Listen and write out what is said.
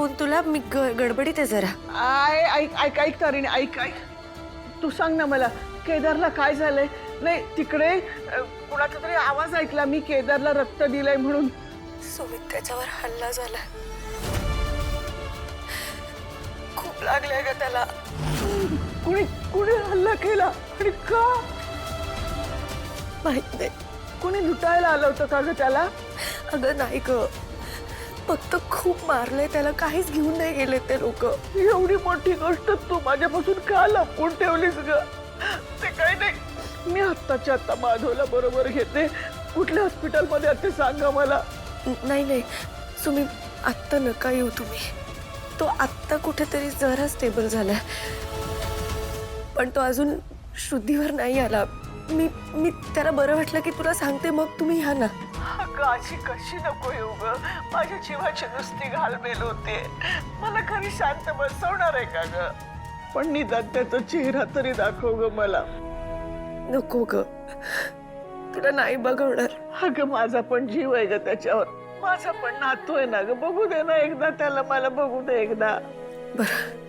Phone तुला? मी गडबडीत आहे जरा. ऐक ऐक ऐक तारिणी, ऐक ऐक. तू सांग ना मला, केदारला काय झालंय? नाही तिकडे कुणाचा तरी आवाज ऐकला मी, केदारला रक्त दिलंय म्हणून. सुमित, त्याच्यावर हल्ला झाला. खूप लागलंय ग त्याला. कुणी कुणी हल्ला केला आणि का? माहित नाही. कुणी लुटायला आलं होतं का ग त्याला? अगं नाही ग, फक्त खूप मारलंय त्याला. काहीच घेऊन नाही गेले ते लोक. एवढी मोठी गोष्ट तू माझ्यापासून का लपवून ठेवलीस ग? ते काही नाही, मी आत्ताच्या आत्ता माधवला बरोबर घेते. कुठल्या हॉस्पिटलमध्ये आहे ते सांगा मला. नाही नाही सुमित, आत्ता नका येऊ तुम्ही. तो आत्ता कुठेतरी जरा स्टेबल झालाय, पण तो अजून शुद्धीवर नाही आला. मी त्याला बरं वाटलं की तुला सांगते, मग तुम्ही या ना. अगं अशी कशी नको येऊ ग, माझ्या जीवाची नुसती घालमेल होते. मला खरी शांत बसवणार आहे का ग? पण निदान त्याचा चेहरा तरी दाखव ग मला. नको ग, तुला नाही बघवणार. अगं माझा पण जीव आहे ग त्याच्यावर, माझा पण नातू आहे ना ग. बघू दे ना एकदा त्याला, मला बघू दे एकदा. बरं